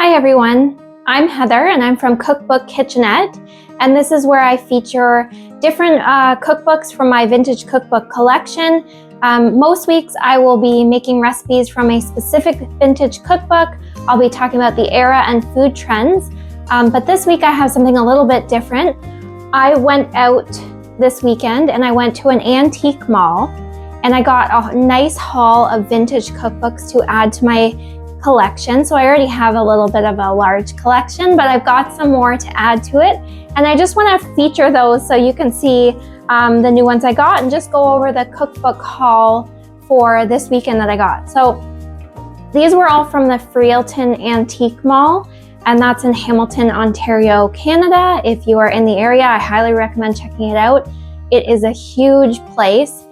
Hi everyone, I'm Heather and I'm from Cookbook Kitchenette, and this is where I feature different cookbooks from my vintage cookbook collection. Most weeks I will be making recipes from a specific vintage cookbook. I'll be talking about the era and food trends, but this week I have something a little bit different. I went out this weekend and I went to an antique mall and I got a nice haul of vintage cookbooks to add to my collection. So I already have a little bit of a large collection, but I've got some more to add to it. And I just want to feature those so you can see the new ones I got and just go over the cookbook haul for this weekend that I got. So these were all from the Freelton Antique Mall, and that's in Hamilton, Ontario, Canada. If you are in the area, I highly recommend checking it out. It is a huge place.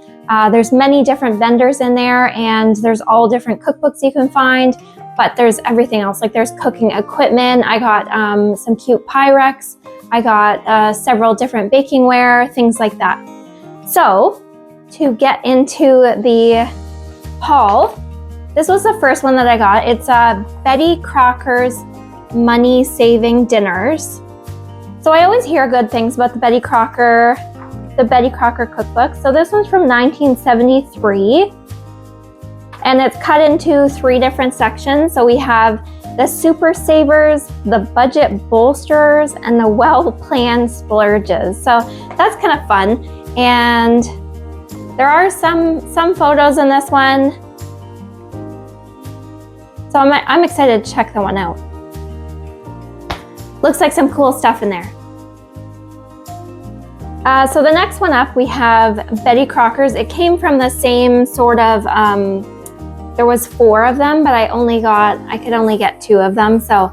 There's many different vendors in there, and there's all different cookbooks you can find, but there's everything else. Like there's cooking equipment. I got some cute Pyrex. I got several different bakingware, things like that. So to get into the haul, this was the first one that I got. It's Betty Crocker's Money Saving Dinners. So I always hear good things about the Betty Crocker cookbook. So this one's from 1973, and it's cut into 3 different sections. So we have the Super Savers, the Budget Bolsterers, and the Well-Planned Splurges. So that's kind of fun. And there are some photos in this one. So I'm excited to check that one out. Looks like some cool stuff in there. So the next one up, we have Betty Crocker's. It came from the same sort of, there was 4 of them, but I could only get 2 of them. So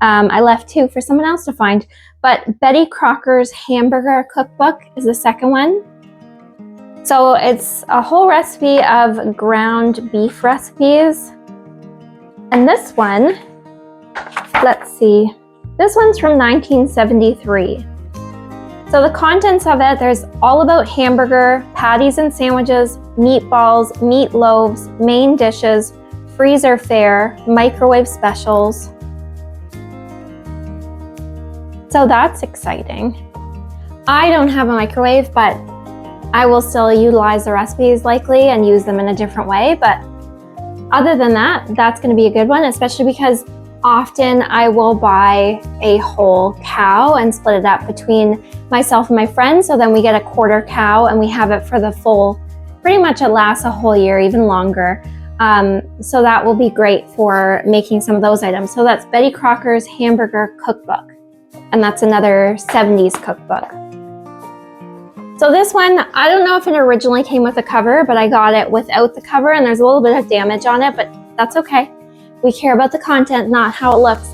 I left 2 for someone else to find. But Betty Crocker's Hamburger Cookbook is the second one. So it's a whole recipe of ground beef recipes. And this one, let's see, this one's from 1973. So the contents of it, there's all about hamburger, patties and sandwiches, meatballs, meatloaves, main dishes, freezer fare, microwave specials. So that's exciting. I don't have a microwave, but I will still utilize the recipes likely and use them in a different way. But other than that, that's going to be a good one, especially because often I will buy a whole cow and split it up between myself and my friends. So then we get a quarter cow and we have it for the full, pretty much it lasts a whole year, even longer. So that will be great for making some of those items. So that's Betty Crocker's Hamburger Cookbook. And that's another 70s cookbook. So this one, I don't know if it originally came with a cover, but I got it without the cover and there's a little bit of damage on it, but that's okay. We care about the content, not how it looks.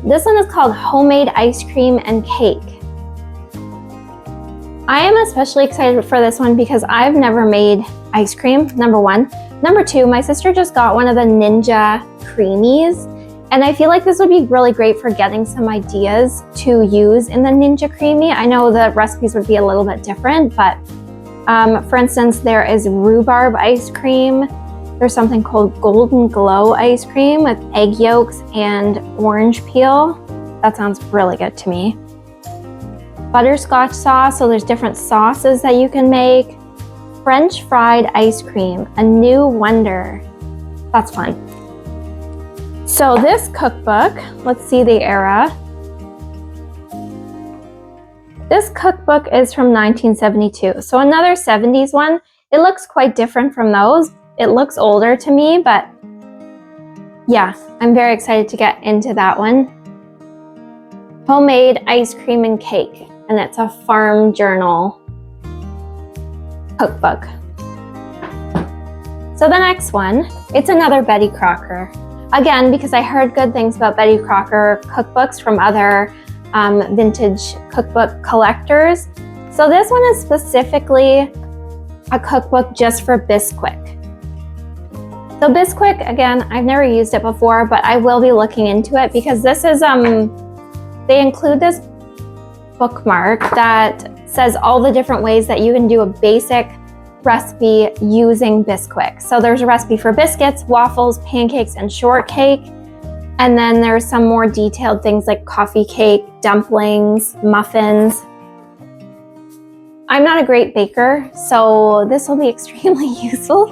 This one is called Homemade Ice Cream and Cake. I am especially excited for this one because I've never made ice cream, number 1. Number 2, my sister just got one of the Ninja Creamies, and I feel like this would be really great for getting some ideas to use in the Ninja Creamy. I know the recipes would be a little bit different, but for instance, there is rhubarb ice cream. There's something called Golden Glow ice cream with egg yolks and orange peel. That sounds really good to me. Butterscotch sauce, so there's different sauces that you can make. French fried ice cream, a new wonder. That's fun. So this cookbook, let's see the era. This cookbook is from 1972, so another 70s one. It looks quite different from those. It looks older to me, but yeah, I'm very excited to get into that one. Homemade Ice Cream and Cake, and it's a farm journal cookbook. So the next one, it's another Betty Crocker. Again, because I heard good things about Betty Crocker cookbooks from other vintage cookbook collectors. So this one is specifically a cookbook just for Bisquick. So Bisquick, again, I've never used it before, but I will be looking into it because this is, they include this bookmark that says all the different ways that you can do a basic recipe using Bisquick. So there's a recipe for biscuits, waffles, pancakes, and shortcake. And then there's some more detailed things like coffee cake, dumplings, muffins. I'm not a great baker, so this will be extremely useful.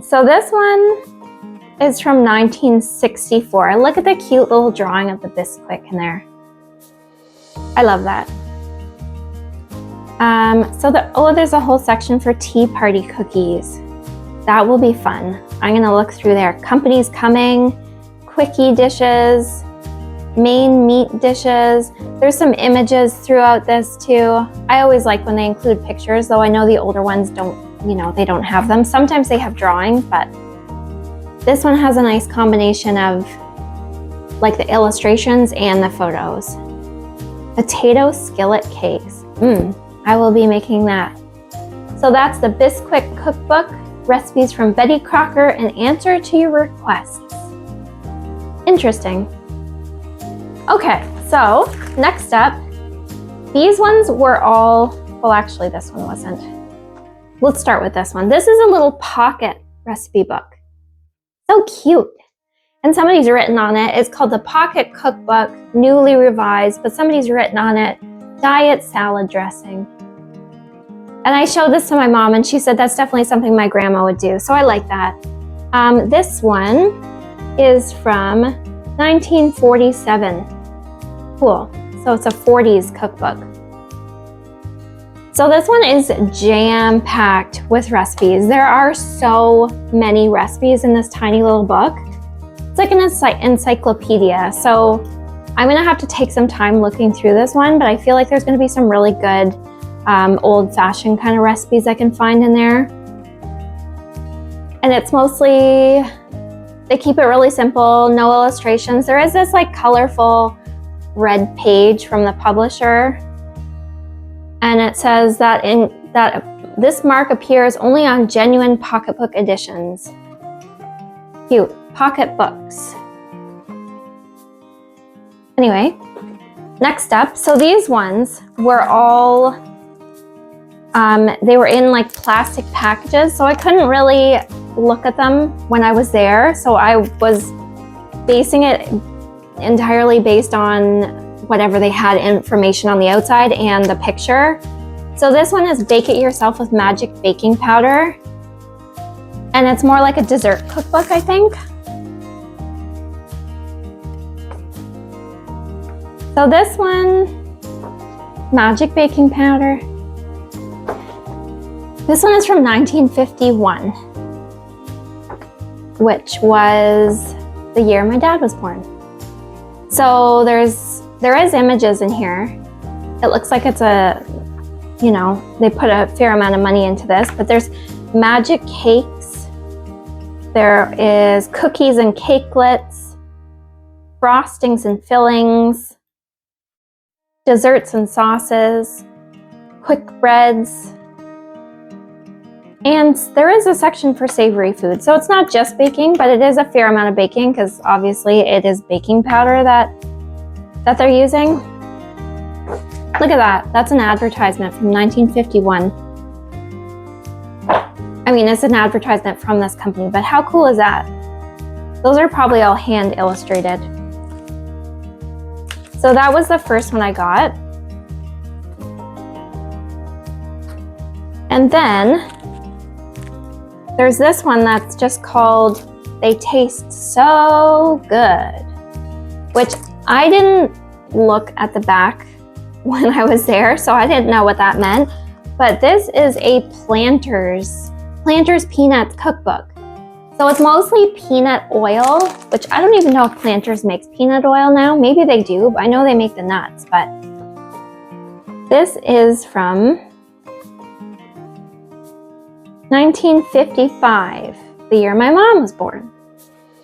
So this one is from 1964. Look at the cute little drawing of the Bisquick in there. I love that. There's a whole section for tea party cookies. That will be fun. I'm gonna look through there. Companies coming, quickie dishes, main meat dishes. There's some images throughout this too. I always like when they include pictures, though I know the older ones don't, they don't have them. Sometimes they have drawings, but this one has a nice combination of like the illustrations and the photos. Potato skillet cakes. I will be making that. So that's the Bisquick Cookbook, recipes from Betty Crocker and answer to your requests. Interesting. Okay, so next up, these ones were all, well actually this one wasn't. Let's start with this one. This is a little pocket recipe book. So cute. And somebody's written on it. It's called the Pocket Cookbook, newly revised, but somebody's written on it, diet salad dressing. And I showed this to my mom and she said that's definitely something my grandma would do. So I like that. This one is from 1947. Cool. So it's a 40s cookbook. So this one is jam-packed with recipes. There are so many recipes in this tiny little book. It's like an encyclopedia. So I'm gonna have to take some time looking through this one, but I feel like there's gonna be some really good old-fashioned kind of recipes I can find in there. And it's mostly, they keep it really simple, no illustrations. There is this like colorful red page from the publisher. And it says that this mark appears only on genuine pocketbook editions. Cute, pocket books. Anyway, next up, so these ones were all, they were in like plastic packages, so I couldn't really look at them when I was there. So I was basing it entirely based on whatever they had information on the outside and the picture. So this one is Bake It Yourself with Magic Baking Powder. And it's more like a dessert cookbook, I think. So this one, Magic Baking Powder. This one is from 1951, which was the year my dad was born. So there is images in here. It looks like it's a, they put a fair amount of money into this, but there's magic cakes. There is cookies and cakelets, frostings and fillings, desserts and sauces, quick breads, and there is a section for savory food. So it's not just baking, but it is a fair amount of baking because obviously it is baking powder that they're using. Look at that. That's an advertisement from 1951. I mean, it's an advertisement from this company, but how cool is that? Those are probably all hand illustrated. So that was the first one I got. And then there's this one that's just called They Taste So Good, which I didn't look at the back when I was there, so I didn't know what that meant. But this is a Planters Peanuts cookbook. So it's mostly peanut oil, which I don't even know if Planters makes peanut oil now. Maybe they do, but I know they make the nuts. But this is from 1955, the year my mom was born.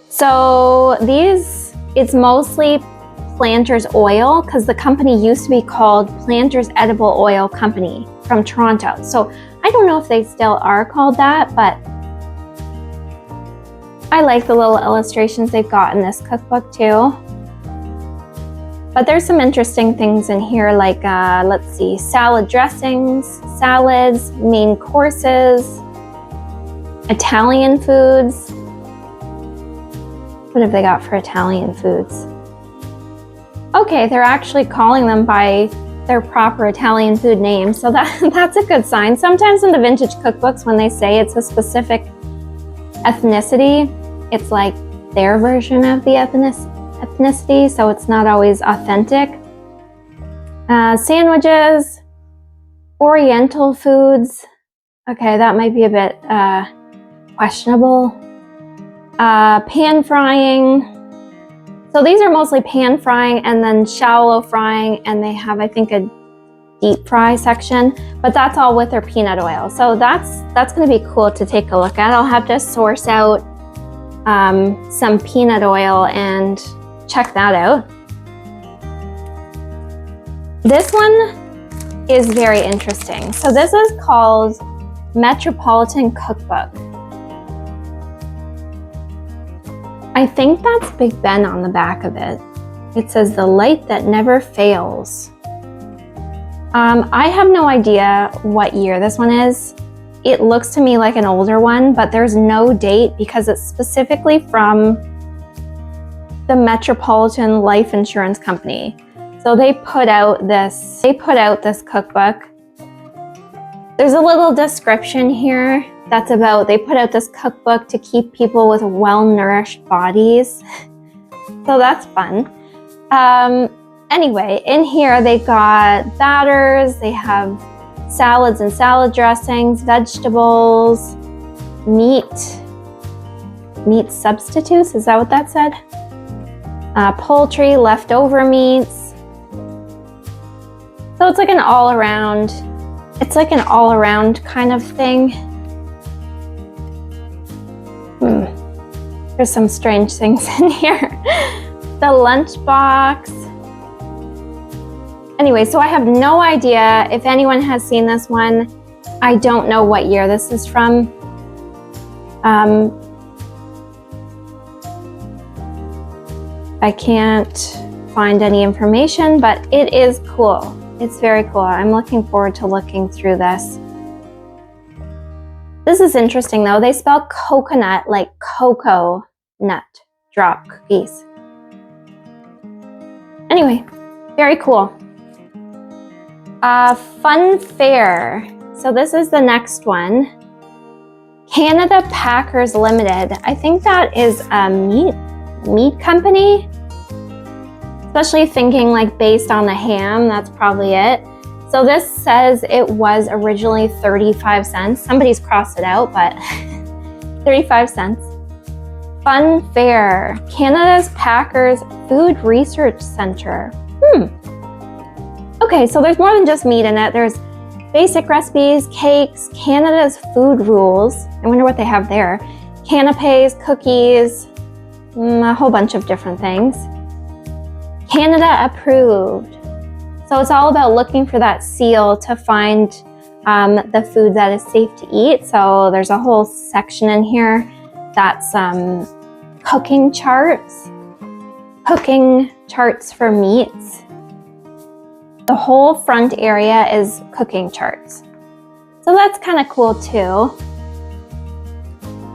So it's mostly Planters oil because the company used to be called Planters Edible Oil Company from Toronto. So I don't know if they still are called that, but I like the little illustrations they've got in this cookbook too. But there's some interesting things in here like, let's see, salad dressings, salads, main courses, Italian foods. What have they got for Italian foods? Okay, they're actually calling them by their proper Italian food names, so that's a good sign. Sometimes in the vintage cookbooks, when they say it's a specific ethnicity, it's like their version of the ethnicity, so it's not always authentic. Sandwiches, Oriental foods. Okay, that might be a bit questionable. Pan frying. So these are mostly pan frying and then shallow frying, and they have, I think, a deep fry section, but that's all with their peanut oil. So that's going to be cool to take a look at. I'll have to source out some peanut oil and check that out. This one is very interesting. So this is called Metropolitan Cookbook. I think that's Big Ben on the back of it. It says the light that never fails. I have no idea what year this one is. It looks to me like an older one, but there's no date because it's specifically from the Metropolitan Life Insurance Company. So they put out this cookbook. There's a little description here that's about, they put out this cookbook to keep people with well-nourished bodies. So that's fun. Anyway, in here they got batters, they have salads and salad dressings, vegetables, meat substitutes, is that what that said? Poultry, leftover meats. So it's like an all-around kind of thing. There's some strange things in here. The lunchbox. Anyway, so I have no idea if anyone has seen this one. I don't know what year this is from. I can't find any information, but it is cool. It's very cool. I'm looking forward to looking through this. This is interesting though. They spell coconut like cocoa nut drop cookies. Anyway, very cool. Fun fair. So this is the next one. Canada Packers Limited. I think that is a meat company. Especially thinking like based on the ham, that's probably it. So this says it was originally 35 cents. Somebody's crossed it out, but 35 cents. Fun fair. Canada's Packers Food Research Center. Okay, so there's more than just meat in it. There's basic recipes, cakes, Canada's food rules. I wonder what they have there. Canapes, cookies, a whole bunch of different things. Canada approved. So it's all about looking for that seal to find the food that is safe to eat. So there's a whole section in here that's cooking charts for meats. The whole front area is cooking charts. So that's kind of cool too.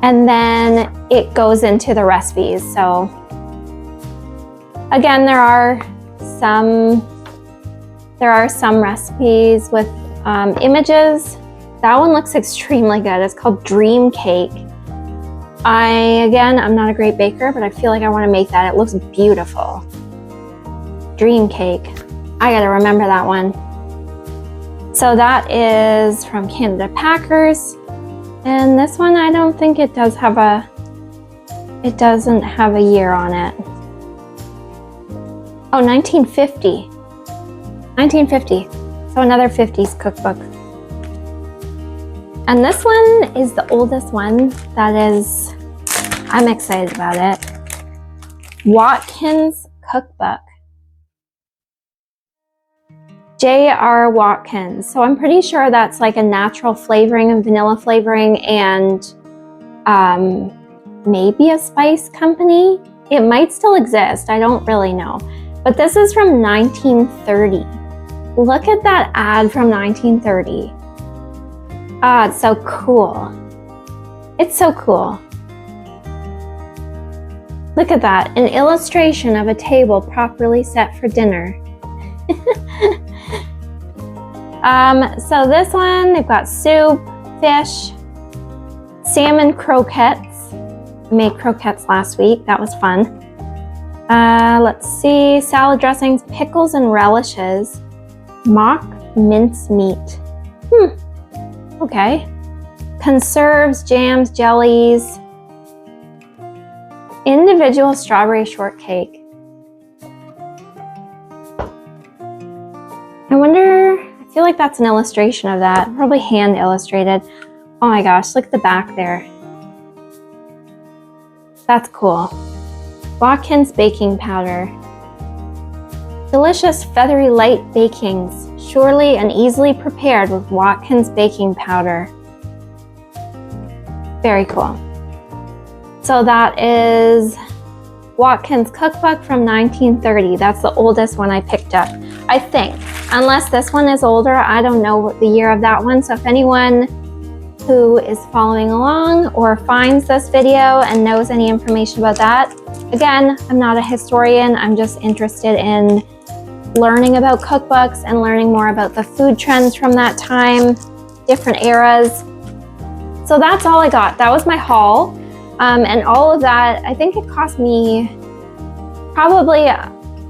And then it goes into the recipes. So again, there are some recipes with images. That one looks extremely good. It's called Dream Cake. I'm not a great baker, but I feel like I want to make that. It looks beautiful. Dream Cake. I gotta remember that one. So that is from Canada Packers. And this one, I don't think it doesn't have a year on it. Oh, 1950. 1950. So another 50s cookbook. And this one is the oldest one. I'm excited about it. Watkins Cookbook. J.R. Watkins. So I'm pretty sure that's like a natural flavoring and vanilla flavoring and maybe a spice company. It might still exist. I don't really know. But this is from 1930. Look at that ad from 1930. Ah, it's so cool. It's so cool. Look at that, an illustration of a table properly set for dinner. So this one, they've got soup, fish, salmon croquettes. I made croquettes last week, that was fun. Let's see, salad dressings, pickles and relishes, mock mince meat. Okay. Conserves, jams, jellies, individual strawberry shortcake. I wonder, I feel like that's an illustration of that, probably hand illustrated. Oh my gosh, look at the back there. That's cool. Watkins baking powder. Delicious feathery light bakings, surely and easily prepared with Watkins baking powder. Very cool. So that is Watkins Cookbook from 1930. That's the oldest one I picked up, I think. Unless this one is older, I don't know what the year of that one. So if anyone who is following along or finds this video and knows any information about that, again, I'm not a historian. I'm just interested in learning about cookbooks and learning more about the food trends from that time, different eras. So that's all I got. That was my haul. And all of that, I think it cost me probably,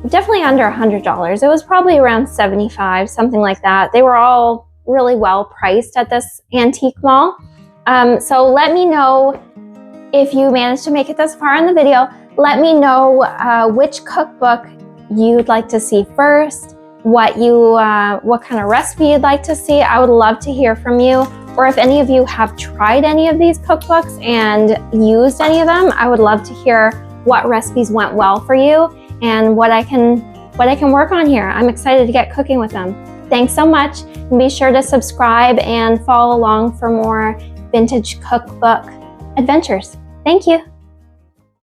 definitely under $100. It was probably around $75, something like that. They were all really well priced at this antique mall. So let me know if you managed to make it this far in the video. Let me know which cookbook you'd like to see first, what kind of recipe you'd like to see. I would love to hear from you. Or if any of you have tried any of these cookbooks and used any of them, I would love to hear what recipes went well for you and what I can work on here. I'm excited to get cooking with them. Thanks so much, and be sure to subscribe and follow along for more vintage cookbook adventures. Thank you.